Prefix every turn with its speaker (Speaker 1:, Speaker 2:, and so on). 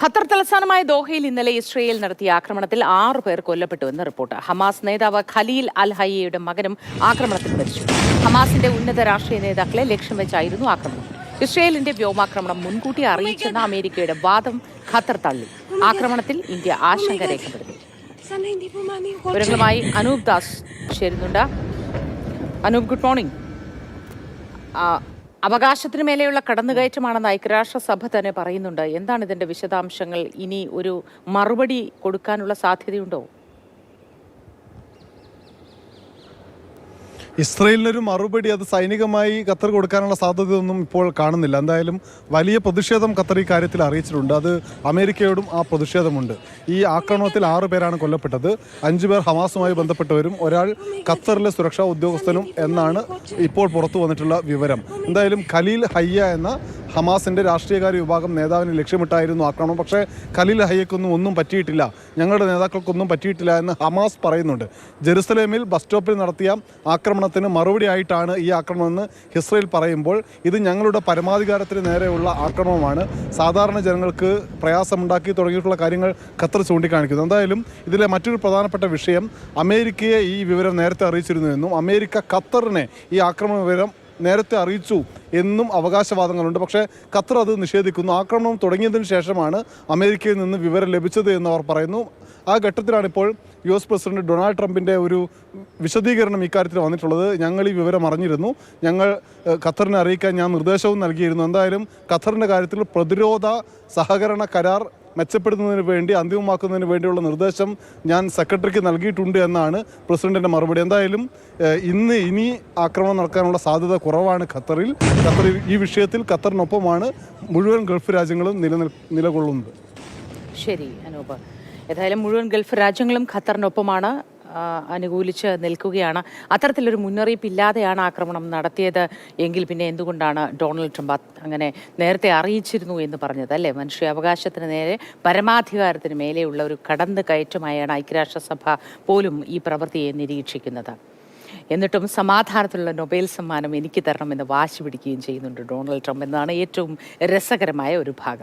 Speaker 1: Qatar തലസ്ഥാനമായ ദോഹയിൽ ഇന്നലെ ഇസ്രയേൽ നടത്തിയ ആക്രമണത്തിൽ 6 പേർ കൊല്ലപ്പെട്ടുവെന്ന് റിപ്പോർട്ട്. ഹമാസ് നേതാവ് ഖലീൽ അൽ ഹയ്യയുടെ മകനും ആക്രമണത്തിൽ മരിച്ചു. ഹമാസിന്റെ ഉന്നത രാഷ്ട്രീയ നേതാക്കളെ ലക്ഷ്യം വെച്ചായിരുന്നു ആക്രമണം. ഇസ്രയേലിന്റെ വ്യോമാക്രമണം മുൻകൂട്ടി അറിയിച്ചെന്ന അമേരിക്കയുടെ വാദം ഖത്തർ തള്ളി. ആക്രമണത്തിൽ ഇന്ത്യ ആശങ്ക രേഖപ്പെടുത്തി. വിവരങ്ങളുമായി അനൂപ് ദാസ് ചേരുന്നുണ്ട്. Anoop, good morning. അവകാശത്തിന് മേലെയുള്ള കടന്നുകയറ്റമാണെന്ന് ഐക്യരാഷ്ട്രസഭ തന്നെ പറയുന്നുണ്ട്. എന്താണ് ഇതിന്റെ വിശദാംശങ്ങൾ? ഇനി ഒരു മറുപടി കൊടുക്കാനുള്ള സാധ്യതയുണ്ടോ?
Speaker 2: ഇസ്രയേലിനൊരു മറുപടി അത് സൈനികമായി ഖത്തർ കൊടുക്കാനുള്ള സാധ്യതയൊന്നും ഇപ്പോൾ കാണുന്നില്ല. എന്തായാലും വലിയ പ്രതിഷേധം ഖത്തർ ഈ കാര്യത്തിൽ അറിയിച്ചിട്ടുണ്ട്. അത് അമേരിക്കയോടും ആ പ്രതിഷേധമുണ്ട്. ഈ ആക്രമണത്തിൽ 6 പേരാണ് കൊല്ലപ്പെട്ടത്. 5 പേർ ഹമാസുമായി ബന്ധപ്പെട്ടവരും ഒരാൾ ഖത്തറിലെ സുരക്ഷാ ഉദ്യോഗസ്ഥനും എന്നാണ് ഇപ്പോൾ പുറത്തു വന്നിട്ടുള്ള വിവരം. എന്തായാലും ഖലീൽ ഹയ്യ എന്ന ഹമാസിന്റെ രാഷ്ട്രീയകാര്യ വിഭാഗം നേതാവിനെ ലക്ഷ്യമിട്ടായിരുന്നു ആക്രമണം. പക്ഷേ ഖലീൽ ഹയ്യക്കൊന്നും ഒന്നും പറ്റിയിട്ടില്ല, ഞങ്ങളുടെ നേതാക്കൾക്കൊന്നും പറ്റിയിട്ടില്ല എന്ന് ഹമാസ് പറയുന്നുണ്ട്. ജെറുസലേമിൽ ബസ് സ്റ്റോപ്പിൽ നടത്തിയ ആക്രമണത്തിന് മറുപടിയായിട്ടാണ് ഈ ആക്രമണമെന്ന് ഇസ്രയേൽ പറയുമ്പോൾ ഇത് ഞങ്ങളുടെ പരമാധികാരത്തിന് നേരെയുള്ള ആക്രമണമാണ്, സാധാരണ ജനങ്ങൾക്ക് പ്രയാസമുണ്ടാക്കി തുടങ്ങിയിട്ടുള്ള കാര്യങ്ങൾ ഖത്തർ ചൂണ്ടിക്കാണിക്കുന്നു. എന്തായാലും ഇതിലെ മറ്റൊരു പ്രധാനപ്പെട്ട വിഷയം, അമേരിക്കയെ ഈ വിവരം നേരത്തെ അറിയിച്ചിരുന്നു എന്നും അമേരിക്ക ഖത്തറിനെ ഈ ആക്രമണ വിവരം നേരത്തെ അറിയിച്ചു എന്നും അവകാശവാദങ്ങളുണ്ട്. പക്ഷേ ഖത്തർ അത് നിഷേധിക്കുന്നു. ആക്രമണം തുടങ്ങിയതിന് ശേഷമാണ് അമേരിക്കയിൽ നിന്ന് വിവരം ലഭിച്ചത് എന്ന് അവർ പറയുന്നു. ആ ഘട്ടത്തിലാണിപ്പോൾ US പ്രസിഡന്റ് ഡൊണാൾഡ് ട്രംപിൻ്റെ ഒരു വിശദീകരണം ഇക്കാര്യത്തിൽ വന്നിട്ടുള്ളത്. ഞങ്ങൾ ഈ വിവരം അറിഞ്ഞിരുന്നു, ഞങ്ങൾ ഖത്തറിനെ അറിയിക്കാൻ ഞാൻ നിർദ്ദേശവും നൽകിയിരുന്നു. എന്തായാലും ഖത്തറിൻ്റെ കാര്യത്തിൽ പ്രതിരോധ സഹകരണ കരാർ മെച്ചപ്പെടുത്തുന്നതിന് വേണ്ടി, അന്തിമമാക്കുന്നതിന് വേണ്ടിയുള്ള നിർദ്ദേശം ഞാൻ സെക്രട്ടറിക്ക് നൽകിയിട്ടുണ്ട് എന്നാണ് പ്രസിഡന്റിൻ്റെ മറുപടി. എന്തായാലും ഇനി ആക്രമണം നടക്കാനുള്ള സാധ്യത കുറവാണ് ഖത്തറിൽ. ഈ വിഷയത്തിൽ ഖത്തറിനൊപ്പമാണ് മുഴുവൻ ഗൾഫ് രാജ്യങ്ങളും നിലകൊള്ളുന്നത്.
Speaker 1: ശരി അനൂപ്, ഏതായാലും മുഴുവൻ ഗൾഫ് രാജ്യങ്ങളും ഖത്തറിനൊപ്പമാണ്, അനുകൂലിച്ച് നിൽക്കുകയാണ്. അത്തരത്തിലൊരു മുന്നറിയിപ്പില്ലാതെയാണ് ആക്രമണം നടത്തിയത് എങ്കിൽ പിന്നെ എന്തുകൊണ്ടാണ് ഡൊണാൾഡ് ട്രംപ് അങ്ങനെ നേരത്തെ അറിയിച്ചിരുന്നു എന്ന് പറഞ്ഞത്, അല്ലേ? മനുഷ്യാവകാശത്തിന് നേരെ, പരമാധികാരത്തിന് മേലെയുള്ള ഒരു കടന്നു കയറ്റമായാണ് ഐക്യരാഷ്ട്രസഭ പോലും ഈ പ്രവൃത്തിയെ നിരീക്ഷിക്കുന്നത്. എന്നിട്ടും സമാധാനത്തിലുള്ള നൊബേൽ സമ്മാനം എനിക്ക് തരണമെന്ന് വാശി പിടിക്കുകയും ചെയ്യുന്നുണ്ട് ഡൊണാൾഡ് ട്രംപ് എന്നതാണ് ഏറ്റവും രസകരമായ ഒരു ഭാഗം.